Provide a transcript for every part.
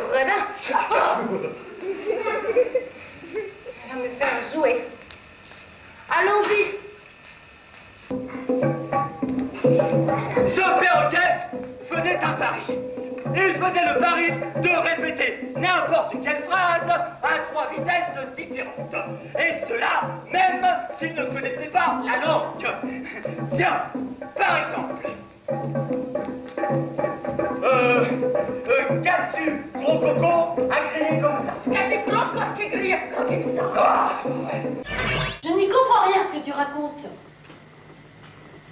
gredin. Elle va me faire jouer. Allons-y. Ce perroquet faisait un pari. Il faisait le pari de répéter n'importe quelle phrase à 3 vitesses différentes. Et cela, même s'il ne connaissait pas la langue. Tiens, par exemple. Qu'as-tu, gros coco, à crier comme ça? Qu'as-tu gros coco qui grille croquer tout ça? Ah, c'est pas vrai. Je n'y comprends rien à ce que tu racontes.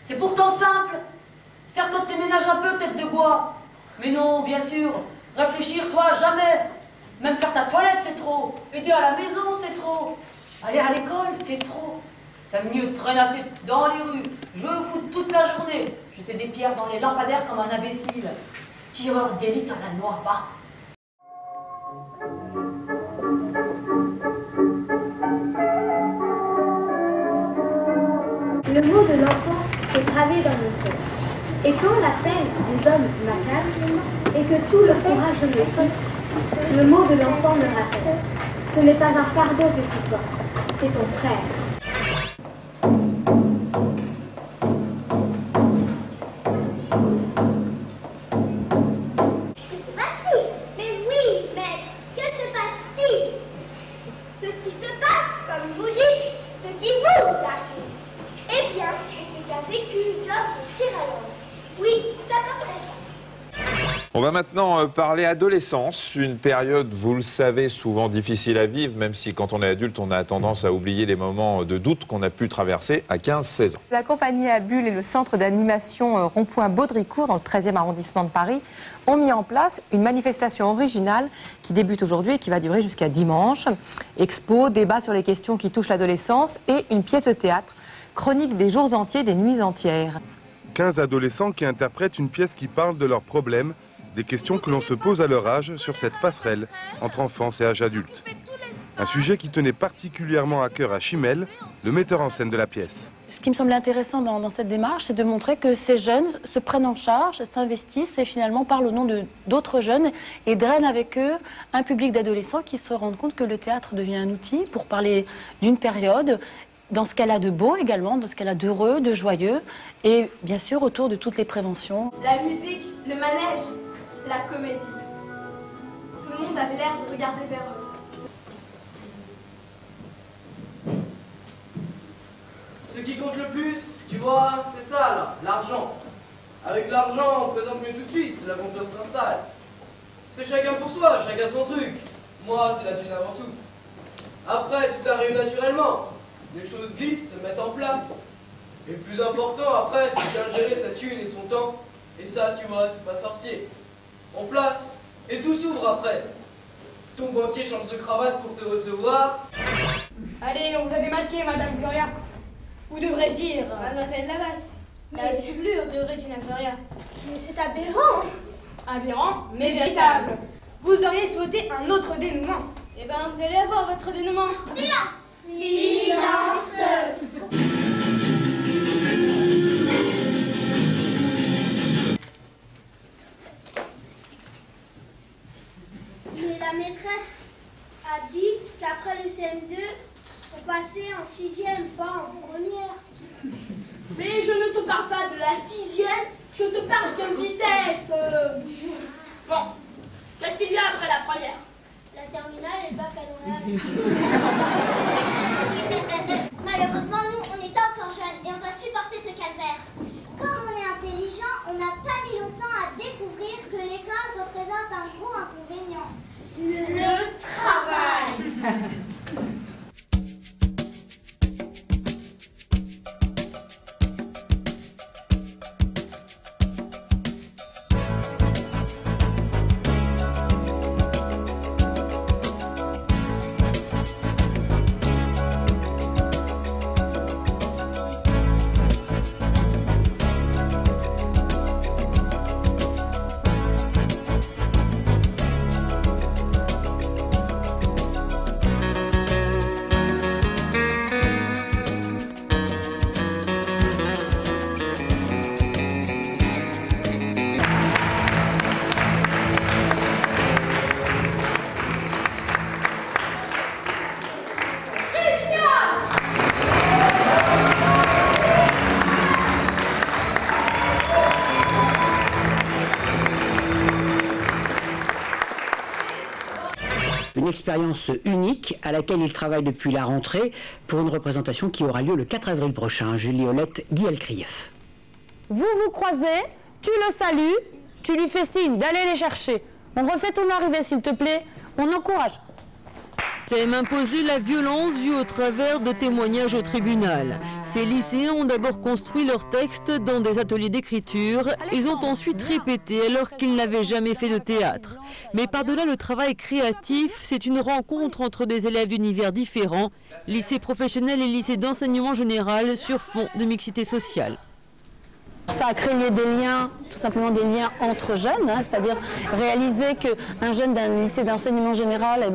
C'est pourtant simple. Faire toi tes ménages un peu, tête de bois. Mais non, bien sûr. Réfléchir, toi, jamais. Même faire ta toilette, c'est trop. Aider à la maison, c'est trop. Aller à l'école, c'est trop. T'as mieux de traînasser dans les rues, jouer au foot toute la journée, jeter des pierres dans les lampadaires comme un imbécile. Tireur d'élite à la noix, va. Le mot de l'enfant est gravé dans mon cœur. Et quand la peine des hommes m'accable et que tout le courage me quitte, le mot de l'enfant me rappelle. Ce n'est pas un fardeau que tu portes, c'est ton frère. On va maintenant parler adolescence, une période, vous le savez, souvent difficile à vivre, même si quand on est adulte, on a tendance à oublier les moments de doute qu'on a pu traverser à 15-16 ans. La compagnie à bulles et le centre d'animation Rond-Point Baudricourt, dans le 13e arrondissement de Paris, ont mis en place une manifestation originale qui débute aujourd'hui et qui va durer jusqu'à dimanche. Expo, débat sur les questions qui touchent l'adolescence et une pièce de théâtre, chronique des jours entiers, des nuits entières. 15 adolescents qui interprètent une pièce qui parle de leurs problèmes, des questions que l'on se pose à leur âge sur cette passerelle entre enfance et âge adulte. Un sujet qui tenait particulièrement à cœur à Chimel, le metteur en scène de la pièce. Ce qui me semblait intéressant dans cette démarche, c'est de montrer que ces jeunes se prennent en charge, s'investissent et finalement parlent au nom d'autres jeunes et drainent avec eux un public d'adolescents qui se rendent compte que le théâtre devient un outil pour parler d'une période, dans ce qu'elle a de beau également, dans ce qu'elle a d'heureux, de joyeux et bien sûr autour de toutes les préventions. La musique, le manège, la comédie. Tout le monde avait l'air de regarder vers eux. Ce qui compte le plus, tu vois, c'est ça là, l'argent. Avec l'argent, on présente mieux tout de suite, la confiance s'installe. C'est chacun pour soi, chacun son truc. Moi, c'est la thune avant tout. Après, tout arrive naturellement. Les choses glissent, se mettent en place. Et le plus important, après, c'est bien gérer sa thune et son temps. Et ça, tu vois, c'est pas sorcier. On place, et tout s'ouvre après. Ton banquier change de cravate pour te recevoir. Allez, on vous a démasqué, Madame Gloria. Ou devrais-je dire, Mademoiselle Labasse. La doublure de Regina Gloria. Mais c'est aberrant. Aberrant, mais véritable. Vous auriez souhaité un autre dénouement. Eh ben, vous allez avoir votre dénouement. Silence. Silence. Mais la maîtresse a dit qu'après le CM2, on passait en 6e, pas en première. Mais je ne te parle pas de la 6e, je te parle de vitesse. Bon, qu'est-ce qu'il y a après la première? La terminale et le baccalauréat. Malheureusement, nous, on est encore jeunes et on doit supporter ce calvaire. Comme on est intelligent, on n'a pas mis longtemps à découvrir que l'école représente un gros inconvénient. Le travail. une expérience unique à laquelle il travaille depuis la rentrée pour une représentation qui aura lieu le 4 avril prochain. Julie Olette, Guy Elkrieff. Vous vous croisez, tu le salues, tu lui fais signe d'aller les chercher. On refait ton arrivée, s'il te plaît. On encourage. Thème imposé, la violence vue au travers de témoignages au tribunal. Ces lycéens ont d'abord construit leurs textes dans des ateliers d'écriture. Ils ont ensuite répété alors qu'ils n'avaient jamais fait de théâtre. Mais par-delà le travail créatif, c'est une rencontre entre des élèves d'univers différents, lycée professionnel et lycée d'enseignement général sur fond de mixité sociale. Ça a créé des liens, tout simplement des liens entre jeunes, hein, c'est-à-dire réaliser qu'un jeune d'un lycée d'enseignement général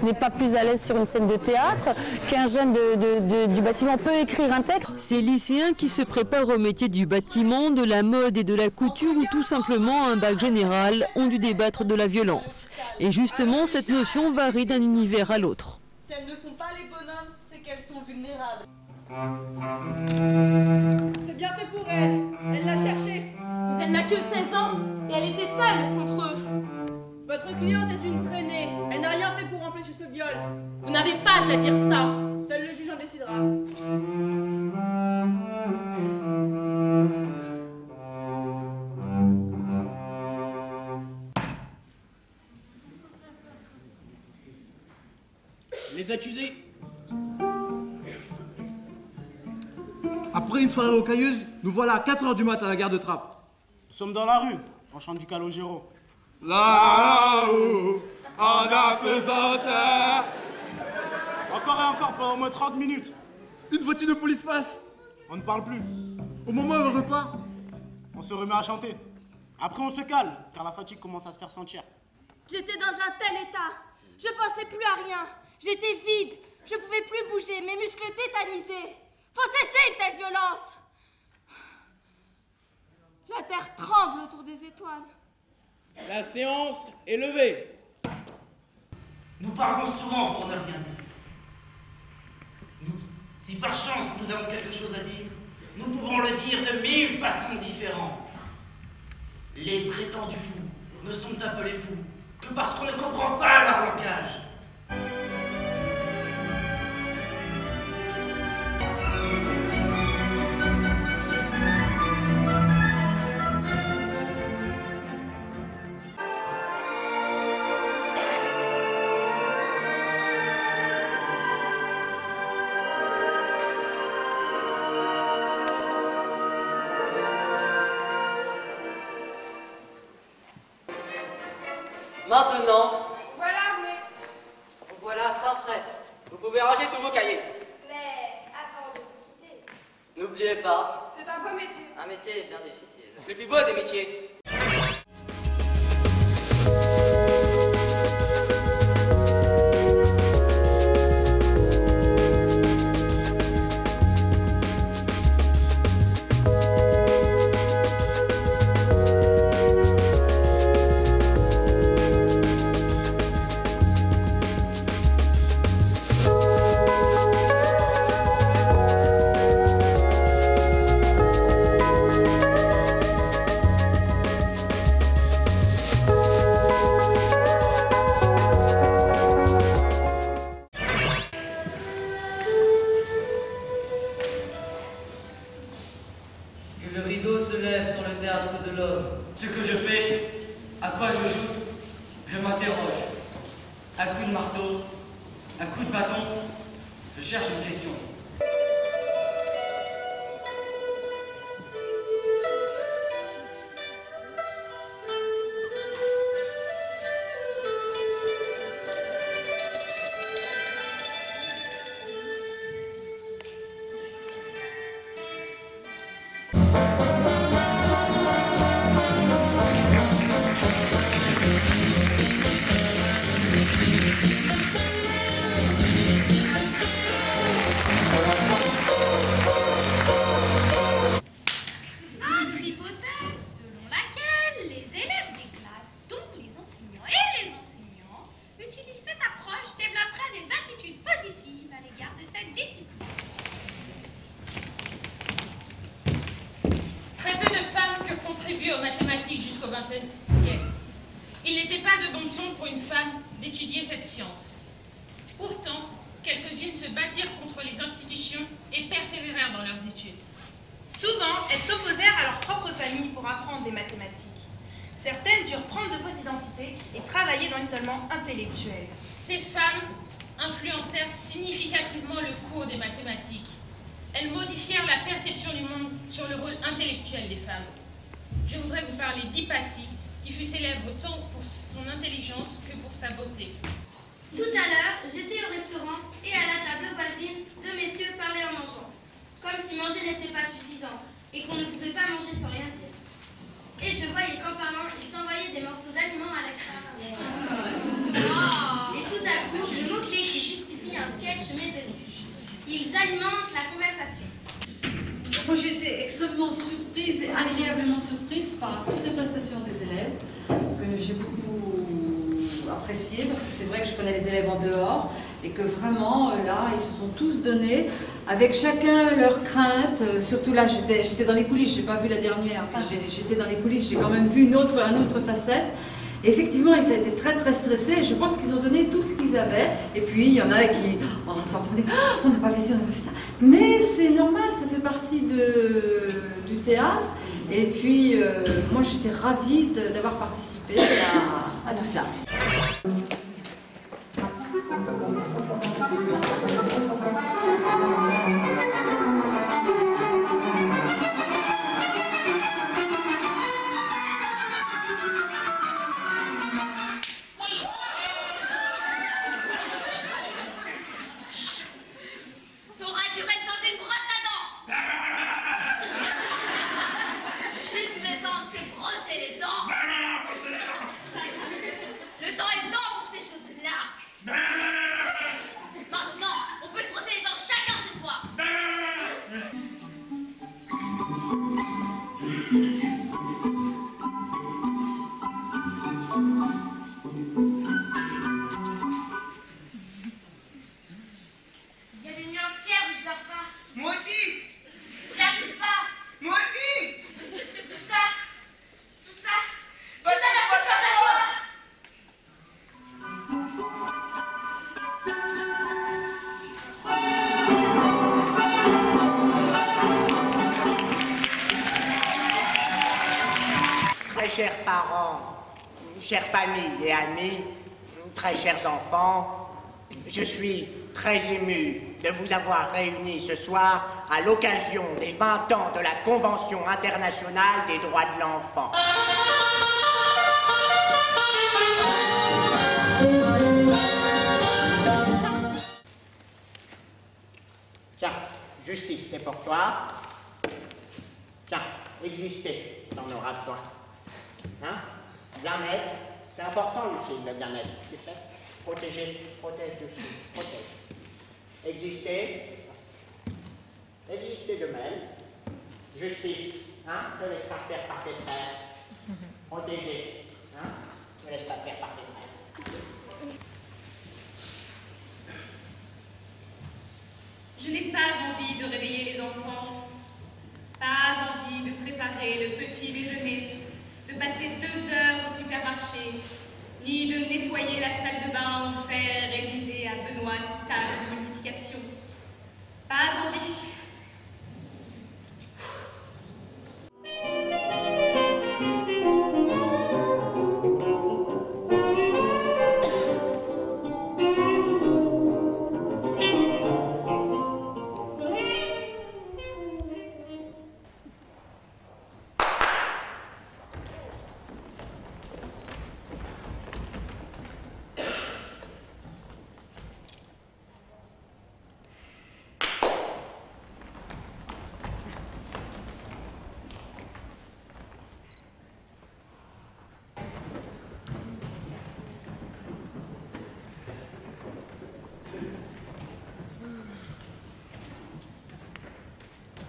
n'est pas plus à l'aise sur une scène de théâtre, qu'un jeune du bâtiment peut écrire un texte. Ces lycéens qui se préparent au métier du bâtiment, de la mode et de la couture ou tout simplement un bac général ont dû débattre de la violence. Et justement, cette notion varie d'un univers à l'autre. Si elles ne font pas les bonhommes, c'est qu'elles sont vulnérables. C'est bien fait pour elle. Elle l'a cherché. Mais elle n'a que 16 ans et elle était seule contre eux. Votre cliente est une traînée. Elle n'a rien fait pour empêcher ce viol. Vous n'avez pas à dire ça. Seul le juge en décidera. Les accusés. Après une soirée rocailleuse, nous voilà à 4 h du mat à la gare de Trappes. Nous sommes dans la rue, on chante du Calogero. Là-haut, en apesanteur. Encore et encore pendant au moins 30 minutes. Une voiture de police passe. On ne parle plus. Au moment où on repart, on se remet à chanter. Après on se calme, car la fatigue commence à se faire sentir. J'étais dans un tel état. Je pensais plus à rien. J'étais vide. Je pouvais plus bouger. Mes muscles tétanisés. Faut cesser une telle violence. La terre tremble autour des étoiles. la séance est levée. Nous parlons souvent pour ne rien dire. Si par chance nous avons quelque chose à dire, nous pouvons le dire de 1000 façons différentes. Les prétendus fous ne sont appelés fous que parce qu'on ne comprend pas leur langage. Maintenant, Voilà, mais... voilà fin prête. Vous pouvez ranger tous vos cahiers. Mais avant de vous quitter... N'oubliez pas, C'est un beau métier. un métier bien difficile. Le plus beau des métiers. Que le rideau se lève sur le théâtre de l'homme. Ce que je fais, à quoi je joue, je m'interroge. Un coup de marteau, un coup de bâton, je cherche une question. Autre hypothèse selon laquelle les élèves des classes, dont les enseignants et les enseignantes, utilisent cette approche, développeraient des attitudes positives à l'égard de cette discipline. Très peu de femmes purent contribuer aux mathématiques jusqu'au XXe siècle. Il n'était pas de bon ton pour une femme d'étudier cette science. Pourtant, quelques-unes se battirent contre les institutions et persévérèrent dans leurs études. Souvent, elles s'opposèrent à leur propre famille pour apprendre des mathématiques. Certaines durent prendre de fausses identités et travailler dans l'isolement intellectuel. Ces femmes influencèrent significativement le cours des mathématiques. Elles modifièrent la perception du monde sur le rôle intellectuel des femmes. Je voudrais vous parler d'Hypatie, qui fut célèbre tant pour son intelligence que pour sa beauté. Tout à l'heure, j'étais au restaurant et à la table voisine, deux messieurs parlaient en mangeant, comme si manger n'était pas suffisant et qu'on ne pouvait pas manger sans rien dire. Et je voyais qu'en parlant, ils s'envoyaient des morceaux d'aliments à la crème. Et tout à coup, le mot-clé qui justifie un sketch m'est venu. Ils alimentent la conversation. Moi, j'étais extrêmement surprise et agréablement surprise par toutes les prestations des élèves, que j'ai beaucoup appréciées, parce que c'est vrai que je connais les élèves en dehors, et que vraiment, là, ils se sont tous donnés, avec chacun leurs craintes. Surtout là, j'étais dans les coulisses, j'ai pas vu la dernière, j'étais dans les coulisses, j'ai quand même vu une autre facette. Et effectivement, ils étaient très très stressés, et je pense qu'ils ont donné tout ce qu'ils avaient. Et puis, il y en a qui s'entendaient, oh, on n'a pas fait ci, on n'a pas fait ça. Mais c'est normal, ça fait partie du théâtre. Et puis, moi, j'étais ravie d'avoir participé à tout cela. Chers parents, chères familles et amis, très chers enfants, je suis très ému de vous avoir réunis ce soir à l'occasion des 20 ans de la Convention internationale des droits de l'enfant. Tiens, justice, c'est pour toi. Tiens, exister, t'en auras besoin. Hein? Bien-être, c'est important, Lucille, le bien-être, tu sais. Protéger, protège, Lucille, protège. Exister, exister de même. Justice, hein? Ne laisse pas faire par tes frères. Protéger, hein? Ne laisse pas faire par tes frères. Je n'ai pas envie de réveiller les enfants, pas envie de préparer le petit déjeuner, de passer 2 heures au supermarché, ni de nettoyer la salle de bain ou faire réviser à Benoît cette table de multiplication. Pas envie.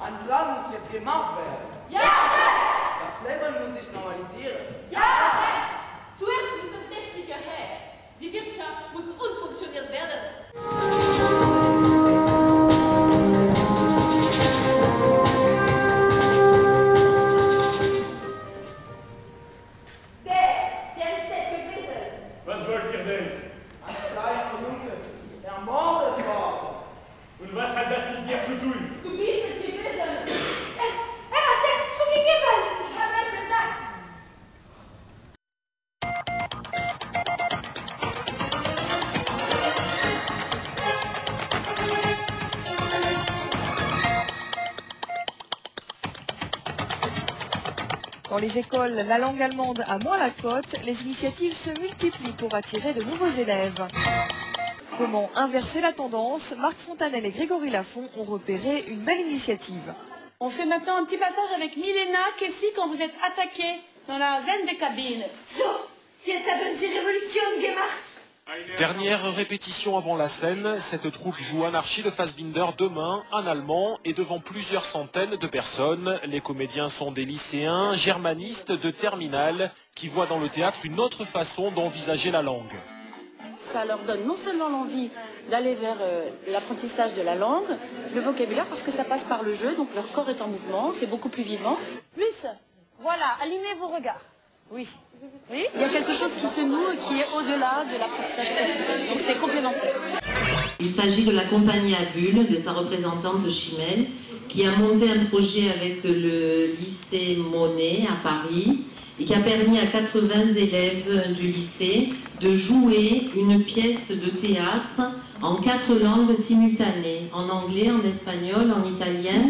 Ein Plan muss jetzt gemacht werden. Ja, Chef! Das Leben muss sich normalisieren. Ja, Chef! Zuerst müssen Techniker her. Die Wirtschaft muss umfunktioniert werden. Der ist das gewesen. Was wollt ihr denn? Dans les écoles, la langue allemande a moins la cote, les initiatives se multiplient pour attirer de nouveaux élèves. Comment inverser la tendance? Marc Fontanel et Grégory Lafont ont repéré une belle initiative. On fait maintenant un petit passage avec Milena Kessi quand vous êtes attaqué dans la veine des cabines. So, jetzt haben Sie Revolution gemacht. Dernière répétition avant la scène, cette troupe joue Anarchie de Fassbinder demain, en allemand, et devant plusieurs centaines de personnes. Les comédiens sont des lycéens, germanistes de terminale, qui voient dans le théâtre une autre façon d'envisager la langue. Ça leur donne non seulement l'envie d'aller vers l'apprentissage de la langue, le vocabulaire, parce que ça passe par le jeu, donc leur corps est en mouvement, c'est beaucoup plus vivant. Plus, voilà, allumez vos regards. Oui. Oui. Il y a quelque chose qui se noue et qui est au-delà de l'apprentissage classique. Donc c'est complémentaire. Il s'agit de la compagnie à bulles, de sa représentante Chimène, qui a monté un projet avec le lycée Monet à Paris et qui a permis à 80 élèves du lycée de jouer une pièce de théâtre en 4 langues simultanées, en anglais, en espagnol, en italien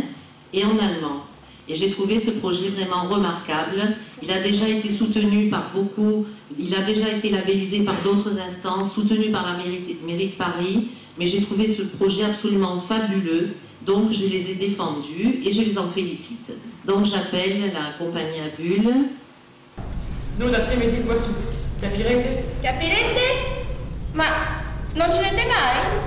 et en allemand. Et j'ai trouvé ce projet vraiment remarquable. Il a déjà été soutenu par beaucoup, il a déjà été labellisé par d'autres instances, soutenu par la mairie de Paris, mais j'ai trouvé ce projet absolument fabuleux, donc je les ai défendus et je les en félicite. Donc j'appelle la compagnie à bulles. Nous, la musique voici. Capirete? Capirete? Ma non ce n'était mai?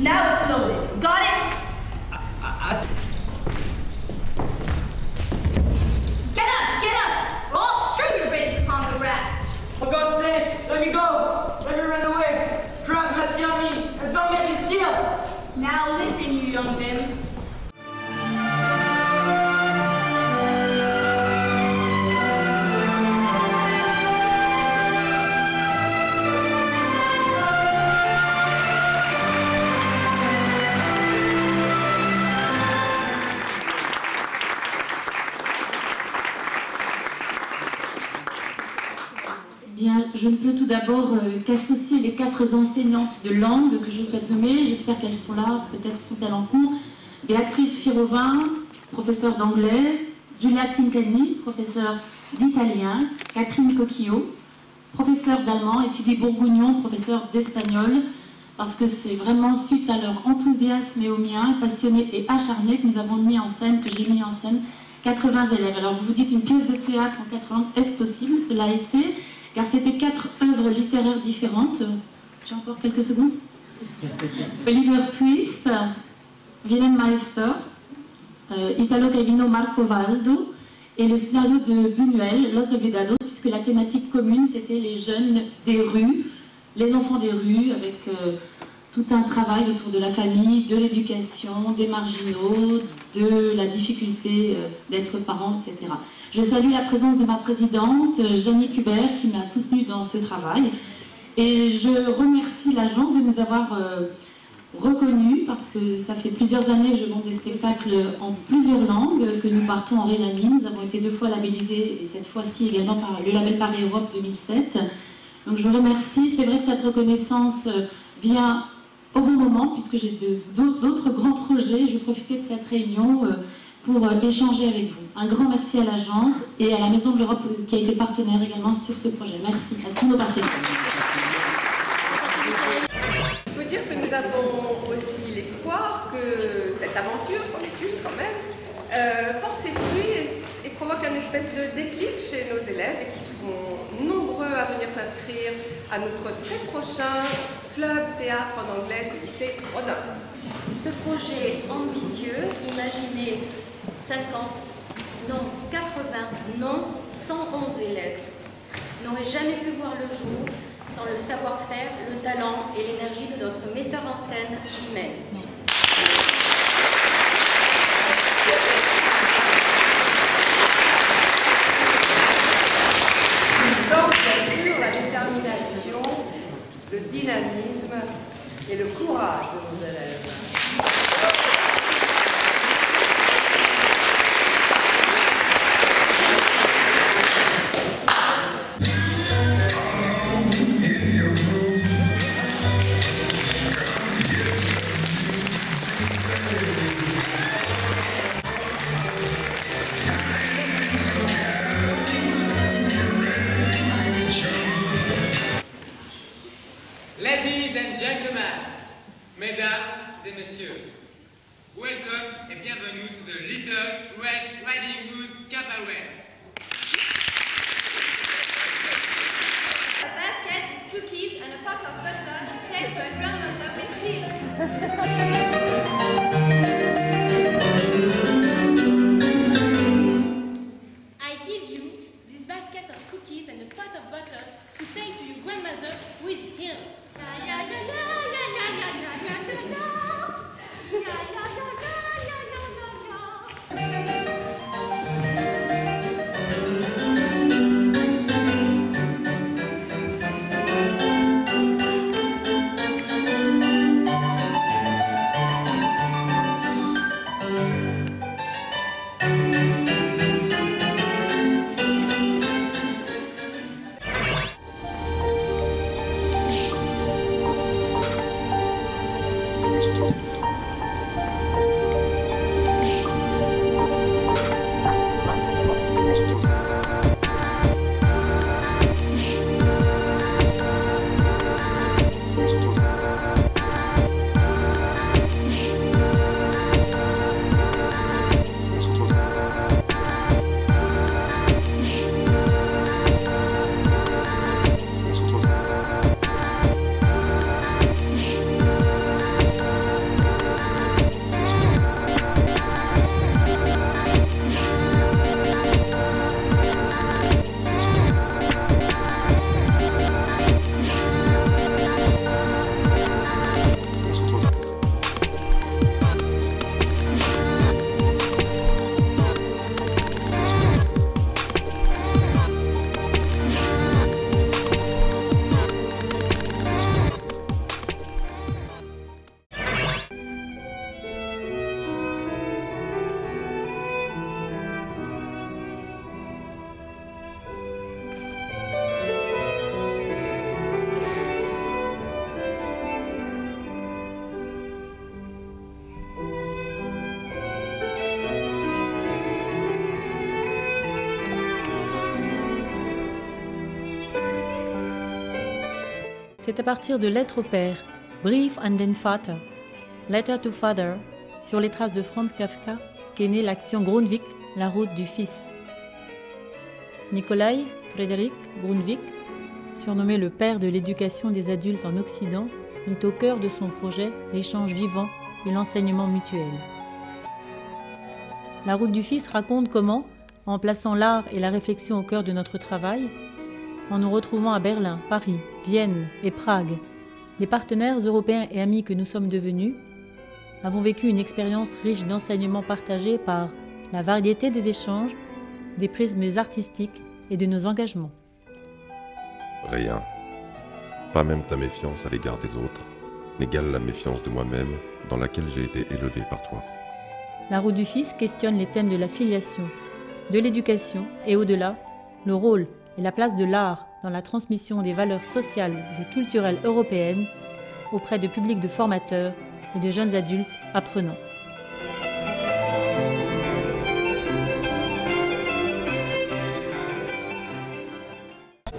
Now it's loaded. Got it? Get up! Or I'll strew your baby upon the grass. For God's sake, let me go! Let me run away! Grab mercy on me and don't make me steal! Now listen, you young men. Bien, je ne peux tout d'abord qu'associer les 4 enseignantes de langue que je souhaite nommer. J'espère qu'elles sont là, peut-être sont-elles en cours. Béatrice Firovin, professeure d'anglais. Giulia Tincani, professeure d'italien. Catherine Coquillot, professeure d'allemand. Et Sylvie Bourgougnon, professeure d'espagnol. Parce que c'est vraiment suite à leur enthousiasme et au mien, passionné et acharné, que nous avons mis en scène, que j'ai mis en scène 80 élèves. Alors vous vous dites une pièce de théâtre en 4 langues, est-ce possible? Cela a été, car c'était 4 œuvres littéraires différentes. J'ai encore quelques secondes. Oliver Twist, Wilhelm Meister, Italo Calvino Marco Valdo, et le scénario de Buñuel, Los Olvidados, puisque la thématique commune, c'était les jeunes des rues, les enfants des rues, avec tout un travail autour de la famille, de l'éducation, des marginaux, de la difficulté d'être parent, etc. Je salue la présence de ma présidente, Jeannie Hubert, qui m'a soutenue dans ce travail. Et je remercie l'agence de nous avoir reconnus, parce que ça fait plusieurs années que je monte des spectacles en plusieurs langues, que nous partons en Rhénanie. Nous avons été 2 fois labellisés, et cette fois-ci également par le label Paris Europe 2007. Donc je remercie. C'est vrai que cette reconnaissance vient au bon moment, puisque j'ai d'autres grands projets. Je vais profiter de cette réunion pour échanger avec vous. Un grand merci à l'agence et à la Maison de l'Europe qui a été partenaire également sur ce projet. Merci à tous nos partenaires. Il faut dire que nous avons aussi l'espoir que cette aventure, c'en est une quand même, porte ses fruits et provoque un espèce de déclic chez nos élèves et qui seront nombreux à venir s'inscrire à notre très prochain club théâtre en anglais du lycée Rodin. Ce projet ambitieux, imaginé 50 non 80, non 111 élèves n'auraient jamais pu voir le jour sans le savoir-faire, le talent et l'énergie de notre metteur en scène, Chimène. Ils ont bien sûr la détermination, le dynamisme et le courage de nos élèves. Ladies and gentlemen, mesdames et messieurs, welcome et bienvenue to the Little Red Riding Hood Cabaret. A basket with cookies and a pot of butter to take to a grandmother with Hill. I give you this basket of cookies and a pot of butter to take to your grandmother with Hill. C'est à partir de Lettres au Père, Brief an den Vater, Letter to Father, sur les traces de Franz Kafka, qu'est née l'action Grundtvig, la route du fils. Nikolai Frédéric Grundtvig, surnommé le père de l'éducation des adultes en Occident, mit au cœur de son projet l'échange vivant et l'enseignement mutuel. La route du fils raconte comment, en plaçant l'art et la réflexion au cœur de notre travail, en nous retrouvant à Berlin, Paris, Vienne et Prague, les partenaires européens et amis que nous sommes devenus, avons vécu une expérience riche d'enseignements partagés par la variété des échanges, des prismes artistiques et de nos engagements. Rien, pas même ta méfiance à l'égard des autres, n'égale la méfiance de moi-même dans laquelle j'ai été élevé par toi. La route du fils questionne les thèmes de la filiation, de l'éducation et au-delà, le rôle et la place de l'art dans la transmission des valeurs sociales et culturelles européennes auprès de publics de formateurs et de jeunes adultes apprenants.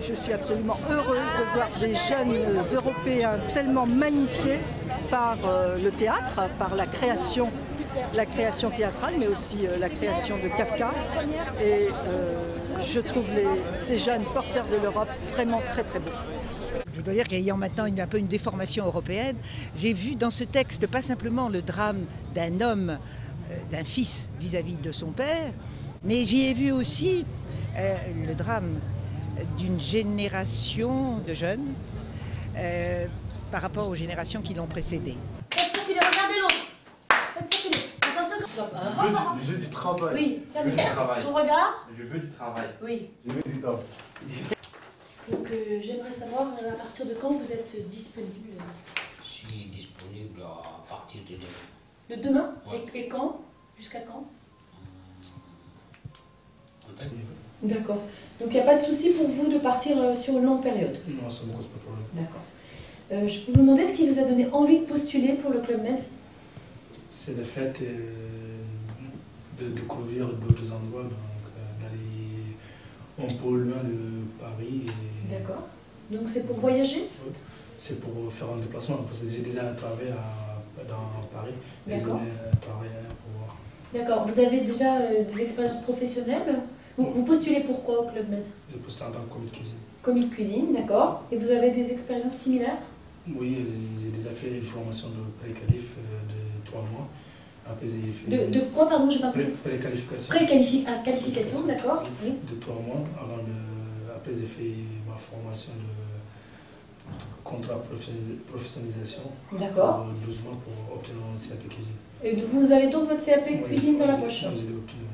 Je suis absolument heureuse de voir des jeunes Européens tellement magnifiés par le théâtre, par la création théâtrale, mais aussi la création de Kafka. Et je trouve ces jeunes porteurs de l'Europe vraiment très très beaux. Je dois dire qu'ayant maintenant un peu une déformation européenne, j'ai vu dans ce texte pas simplement le drame d'un homme, d'un fils vis-à-vis de son père, Mais j'y ai vu aussi le drame d'une génération de jeunes par rapport aux générations qui l'ont précédé. Faites circuler, regardez l'autre. Faites circuler. Attention. Je veux du travail. Oui, ça veut du travail. Ton regard? Je veux du travail. Oui. Je veux du temps. Donc j'aimerais savoir à partir de quand vous êtes disponible. Je suis disponible à partir de demain. De demain? Ouais. Et quand? Jusqu'à quand? En fait, D'accord. Donc il n'y a pas de souci pour vous de partir sur une longue période? Non, ça ne me cause pas de problème. D'accord. Je peux vous demander ce qui vous a donné envie de postuler pour le Club Med? C'est le fait de découvrir d'autres endroits, donc d'aller un peu loin de Paris. D'accord. Donc c'est pour voyager? C'est pour faire un déplacement, parce que j'ai déjà travaillé dans Paris. D'accord. Travaillé pour voir. D'accord. Vous avez déjà des expériences professionnelles? Vous postulez pourquoi au Club Med? Je postule en tant que commis de cuisine. Commis de cuisine, d'accord. Et vous avez des expériences similaires? Oui, j'ai déjà fait une formation de pré-qualif de 3 mois. Après, j'ai fait De quoi, pardon, je n'ai pas compris? Préqualification. Qualification, d'accord. Oui. De 3 mois. Après, j'ai fait ma formation de contrat professionnalisation. D'accord. 12 mois pour obtenir un CAP cuisine. Et vous avez donc votre CAP cuisine dans la poche? J'ai obtenu